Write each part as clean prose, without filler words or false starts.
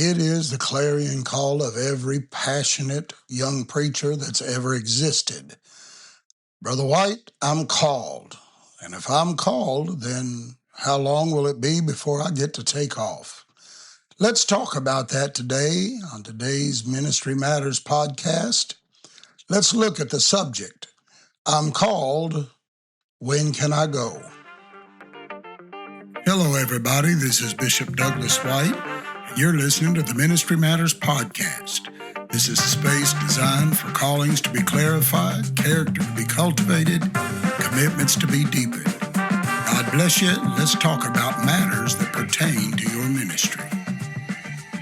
It is the clarion call of every passionate young preacher that's ever existed. Brother White, I'm called. And if I'm called, then how long will it be before I get to take off? Let's talk about that today on today's Ministry Matters podcast. Let's look at the subject. I'm called. When can I go? Hello, everybody. This is Bishop Douglas White, and you're listening to the Ministry Matters podcast. This is a space designed for callings to be clarified, character to be cultivated, commitments to be deepened. God bless you. Let's talk about matters that pertain to your ministry.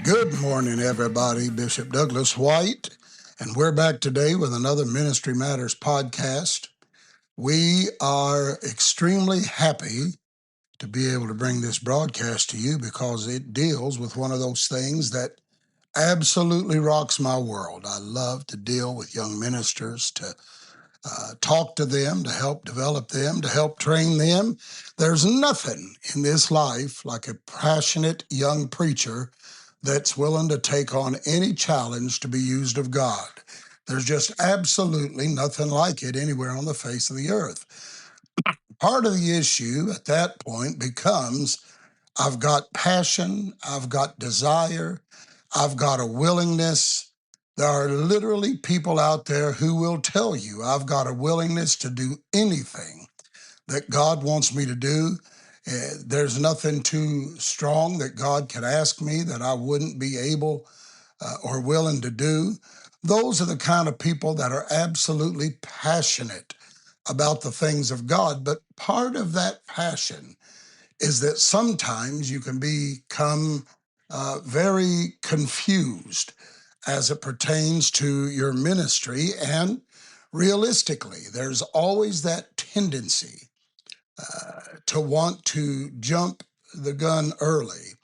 Good morning, everybody. Bishop Douglas White, and we're back today with another Ministry Matters podcast. We are extremely happy to be able to bring this broadcast to you because it deals with one of those things that absolutely rocks my world. I love to deal with young ministers, to talk to them, to help develop them, to help train them. There's nothing in this life like a passionate young preacher that's willing to take on any challenge to be used of God. There's just absolutely nothing like it anywhere on the face of the earth. Part of the issue at that point becomes I've got passion, I've got desire, I've got a willingness. There are literally people out there who will tell you I've got a willingness to do anything that God wants me to do. There's nothing too strong that God could ask me that I wouldn't be able or willing to do. Those are the kind of people that are absolutely passionate about the things of God. But part of that passion is that sometimes you can become very confused as it pertains to your ministry. And realistically, there's always that tendency to want to jump the gun early.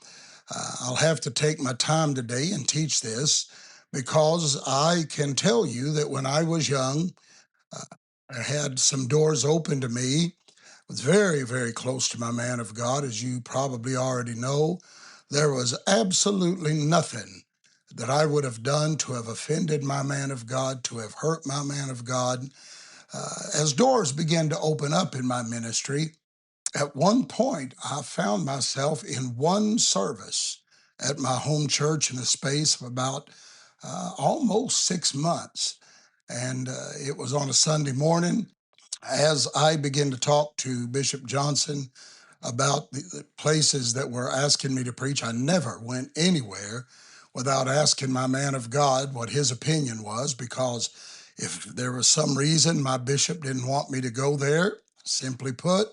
I'll have to take my time today and teach this because I can tell you that when I was young, I had some doors open to me. Was very, very close to my man of God, as you probably already know. There was absolutely nothing that I would have done to have offended my man of God, to have hurt my man of God. As doors began to open up in my ministry, at one point I found myself in one service at my home church in the space of about almost 6 months. And it was on a Sunday morning. As I began to talk to Bishop Johnson about the places that were asking me to preach, I never went anywhere without asking my man of God what his opinion was, because if there was some reason my bishop didn't want me to go there, simply put,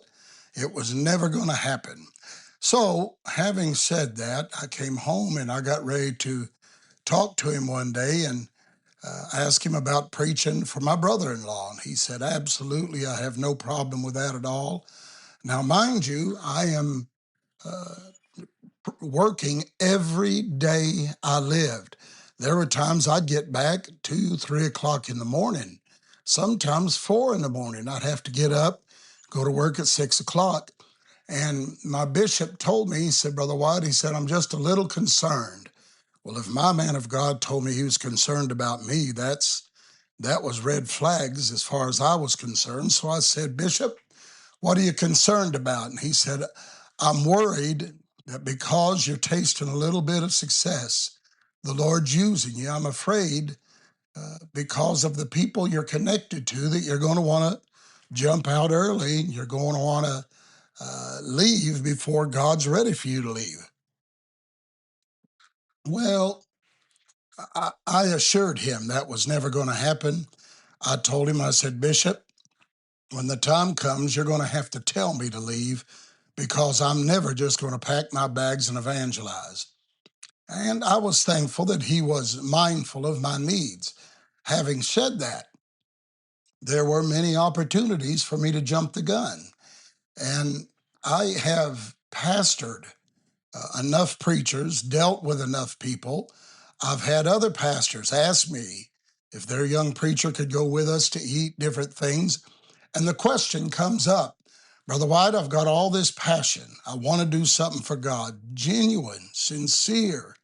it was never going to happen. So, having said that, I came home and I got ready to talk to him one day and asked him about preaching for my brother-in-law. And he said, absolutely, I have no problem with that at all. Now, mind you, I am working every day I lived. There were times I'd get back 2, 3 o'clock in the morning, sometimes 4 in the morning. I'd have to get up, go to work at 6 o'clock. And my bishop told me, he said, Brother White, he said, I'm just a little concerned. Well, if my man of God told me he was concerned about me, that was red flags as far as I was concerned. So I said, Bishop, what are you concerned about? And he said, I'm worried that because you're tasting a little bit of success, the Lord's using you. I'm afraid because of the people you're connected to that you're going to want to jump out early. You're going to want to leave before God's ready for you to leave. Well, I assured him that was never going to happen. I told him, I said, Bishop, when the time comes, you're going to have to tell me to leave because I'm never just going to pack my bags and evangelize. And I was thankful that he was mindful of my needs. Having said that, there were many opportunities for me to jump the gun. And I have pastored enough preachers, dealt with enough people. I've had other pastors ask me if their young preacher could go with us to eat different things. And the question comes up, Brother White, I've got all this passion. I want to do something for God, genuine, sincere,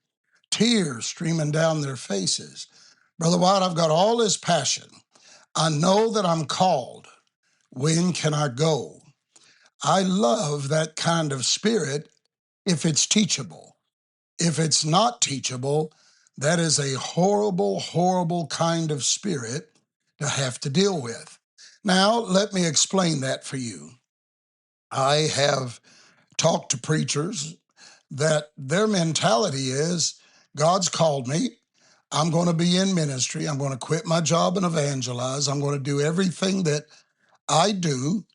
tears streaming down their faces. Brother White, I've got all this passion. I know that I'm called. When can I go? I love that kind of spirit if it's teachable. If it's not teachable, that is a horrible, horrible kind of spirit to have to deal with. Now, let me explain that for you. I have talked to preachers that their mentality is God's called me. I'm going to be in ministry. I'm going to quit my job and evangelize. I'm going to do everything that I do.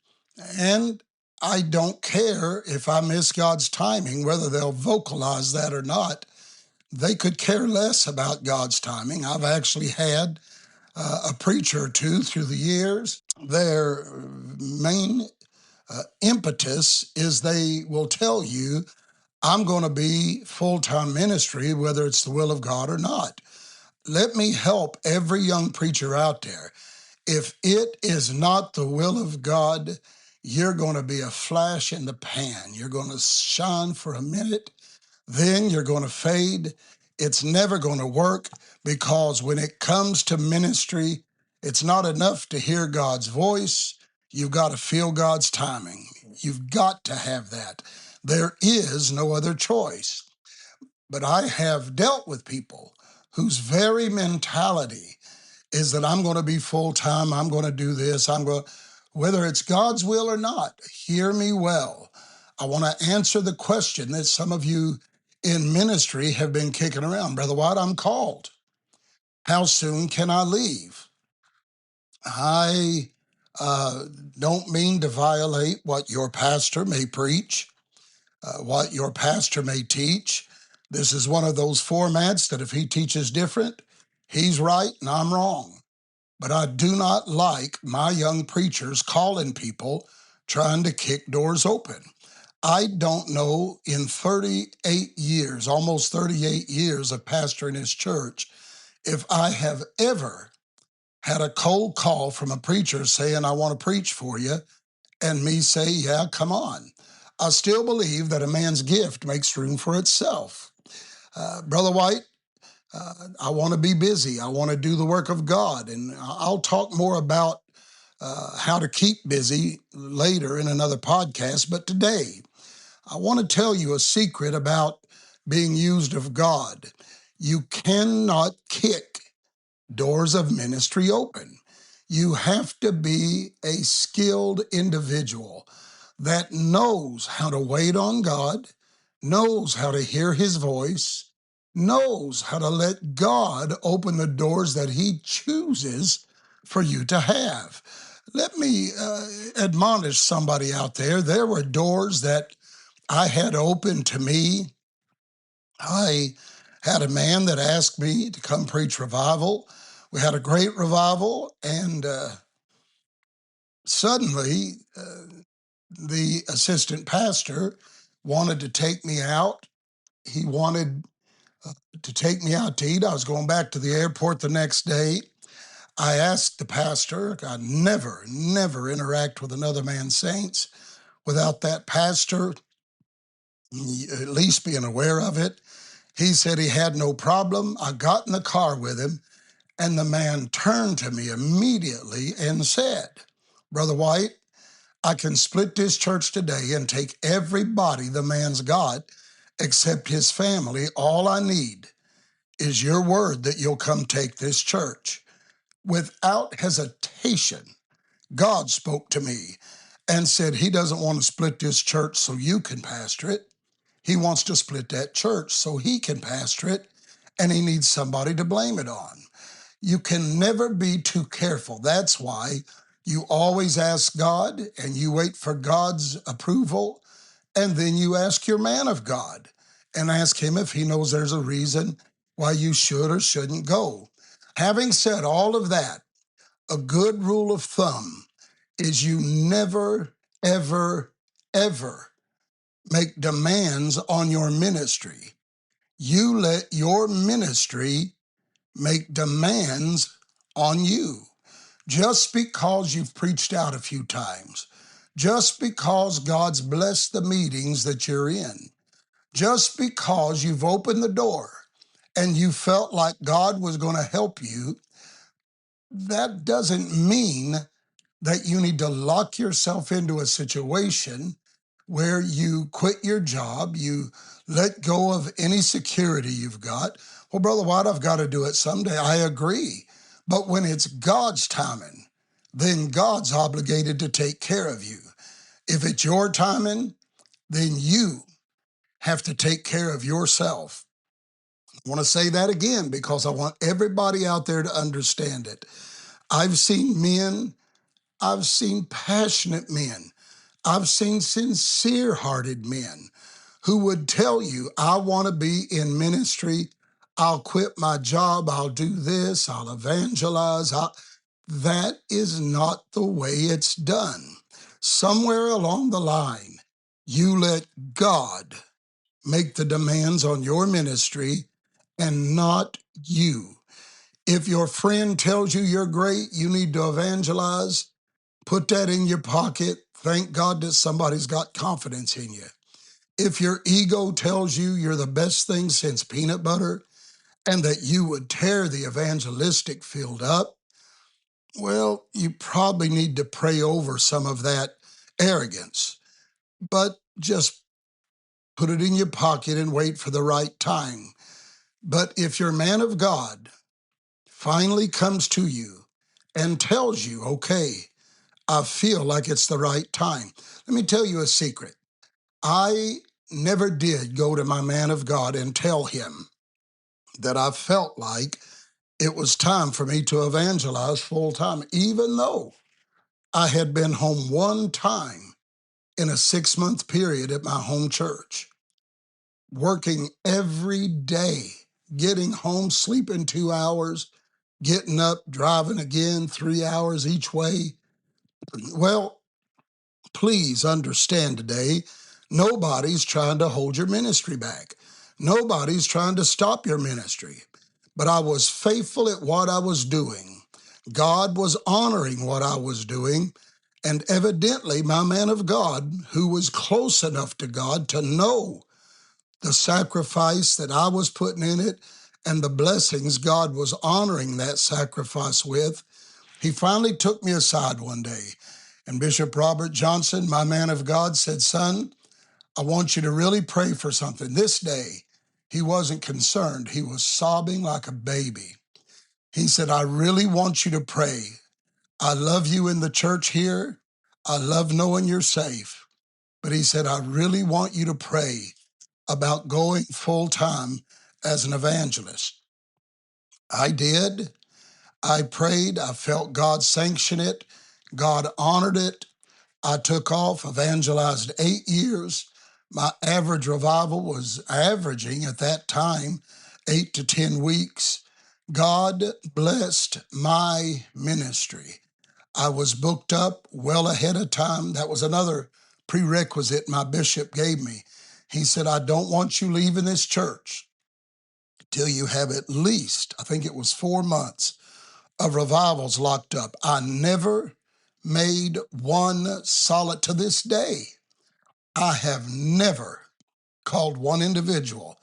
And I don't care if I miss God's timing, whether they'll vocalize that or not. They could care less about God's timing. I've actually had a preacher or two through the years. Their main impetus is they will tell you, I'm going to be full-time ministry, whether it's the will of God or not. Let me help every young preacher out there. If it is not the will of God, you're going to be a flash in the pan. You're going to shine for a minute, then you're going to fade. It's never going to work, because when it comes to ministry, it's not enough to hear God's voice. You've got to feel God's timing. You've got to have that. There is no other choice. But I have dealt with people whose very mentality is that I'm going to be full-time, I'm going to do this, whether it's God's will or not, hear me well. I want to answer the question that some of you in ministry have been kicking around. Brother White, I'm called. How soon can I leave? I don't mean to violate what your pastor may preach, what your pastor may teach. This is one of those formats that if he teaches different, he's right and I'm wrong. But I do not like my young preachers calling people trying to kick doors open. I don't know, in 38 years, almost 38 years of pastoring his church, if I have ever had a cold call from a preacher saying, I want to preach for you, and me say, yeah, come on. I still believe that a man's gift makes room for itself. Brother White, I want to be busy. I want to do the work of God. And I'll talk more about how to keep busy later in another podcast. But today, I want to tell you a secret about being used of God. You cannot kick doors of ministry open. You have to be a skilled individual that knows how to wait on God, knows how to hear his voice, knows how to let God open the doors that he chooses for you to have. Let me admonish somebody out there. There were doors that I had open to me. I had a man that asked me to come preach revival. We had a great revival, and suddenly the assistant pastor wanted to take me out. He wanted to take me out to eat. I was going back to the airport the next day. I asked the pastor, I never interact with another man's saints without that pastor at least being aware of it. He said he had no problem. I got in the car with him, and the man turned to me immediately and said, Brother White, I can split this church today and take everybody the man's got except his family. All I need is your word that you'll come take this church. Without hesitation, God spoke to me and said he doesn't want to split this church so you can pastor it. He wants to split that church so he can pastor it, and he needs somebody to blame it on. You can never be too careful. That's why you always ask God, and you wait for God's approval, and then you ask your man of God and ask him if he knows there's a reason why you should or shouldn't go. Having said all of that, a good rule of thumb is you never, ever, ever make demands on your ministry. You let your ministry make demands on you. Just because you've preached out a few times, just because God's blessed the meetings that you're in, just because you've opened the door and you felt like God was going to help you, that doesn't mean that you need to lock yourself into a situation where you quit your job, you let go of any security you've got. Well, Brother White, I've got to do it someday. I agree. But when it's God's timing, then God's obligated to take care of you. If it's your timing, then you have to take care of yourself. I want to say that again because I want everybody out there to understand it. I've seen men, I've seen passionate men, I've seen sincere-hearted men who would tell you, I want to be in ministry. I'll quit my job. I'll do this. I'll evangelize. That is not the way it's done. Somewhere along the line, you let God make the demands on your ministry and not you. If your friend tells you you're great, you need to evangelize, put that in your pocket. Thank God that somebody's got confidence in you. If your ego tells you you're the best thing since peanut butter and that you would tear the evangelistic field up, well, you probably need to pray over some of that arrogance. But just put it in your pocket and wait for the right time. But if your man of God finally comes to you and tells you, okay, I feel like it's the right time. Let me tell you a secret. I never did go to my man of God and tell him that I felt like it was time for me to evangelize full time, even though I had been home one time in a 6-month period at my home church, working every day, getting home, sleeping 2 hours, getting up, driving again 3 hours each way. Well, please understand today, nobody's trying to hold your ministry back. Nobody's trying to stop your ministry. But I was faithful at what I was doing. God was honoring what I was doing. And evidently, my man of God, who was close enough to God to know the sacrifice that I was putting in it and the blessings God was honoring that sacrifice with, he finally took me aside one day. And Bishop Robert Johnson, my man of God, said, son, I want you to really pray for something. This day, he wasn't concerned. He was sobbing like a baby. He said, I really want you to pray. I love you in the church here. I love knowing you're safe. But he said, I really want you to pray about going full time as an evangelist. I did. I prayed. I felt God sanction it. God honored it. I took off, evangelized 8 years. My average revival was averaging at that time 8 to 10 weeks. God blessed my ministry. I was booked up well ahead of time. That was another prerequisite my bishop gave me. He said, I don't want you leaving this church till you have at least, I think it was 4 months of revivals locked up. I never made one solid to this day. I have never called one individual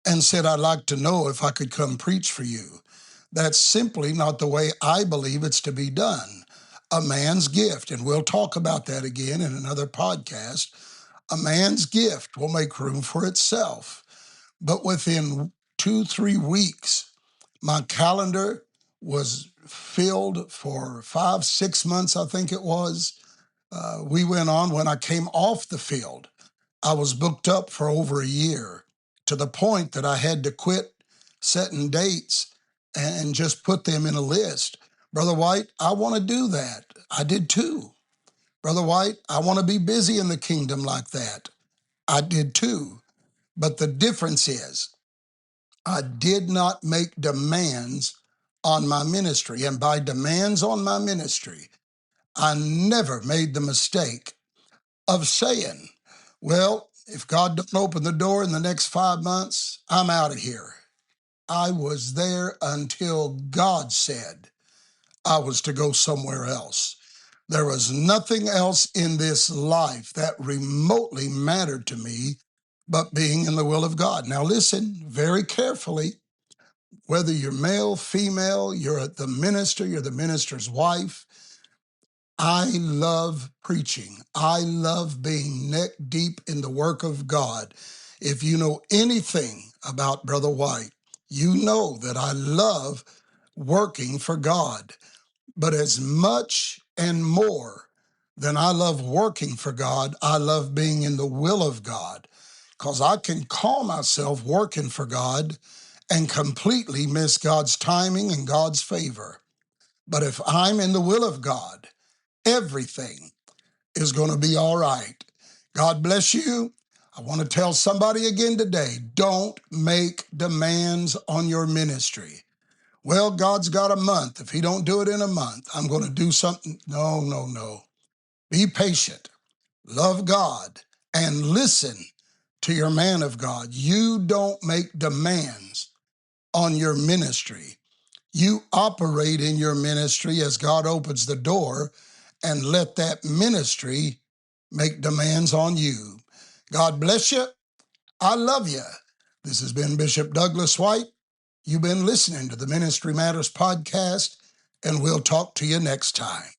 and said, I'd like to know if I could come preach for you. That's simply not the way I believe it's to be done. A man's gift, and we'll talk about that again in another podcast, a man's gift will make room for itself. But within 2-3 weeks, my calendar was filled for 5-6 months, I think it was. We went on. When I came off the field, I was booked up for over a year to the point that I had to quit setting dates and just put them in a list. Brother White, I want to do that. I did too. Brother White, I want to be busy in the kingdom like that. I did too. But the difference is I did not make demands on my ministry. And by demands on my ministry, I never made the mistake of saying, well, if God don't open the door in the next 5 months, I'm out of here. I was there until God said I was to go somewhere else. There was nothing else in this life that remotely mattered to me but being in the will of God. Now listen very carefully. whether you're male, female, you're the minister, you're the minister's wife. I love preaching. I love being neck deep in the work of God. If you know anything about Brother White, you know that I love working for God. But as much and more than I love working for God, I love being in the will of God, because I can call myself working for God and completely miss God's timing and God's favor. But if I'm in the will of God, everything is going to be all right. God bless you. I want to tell somebody again today, don't make demands on your ministry. Well, God's got a month. If he don't do it in a month, I'm going to do something. No, no, no. Be patient. Love God and listen to your man of God. You don't make demands on your ministry. You operate in your ministry as God opens the door, and let that ministry make demands on you. God bless you. I love you. This has been Bishop Douglas White. You've been listening to the Ministry Matters podcast, and we'll talk to you next time.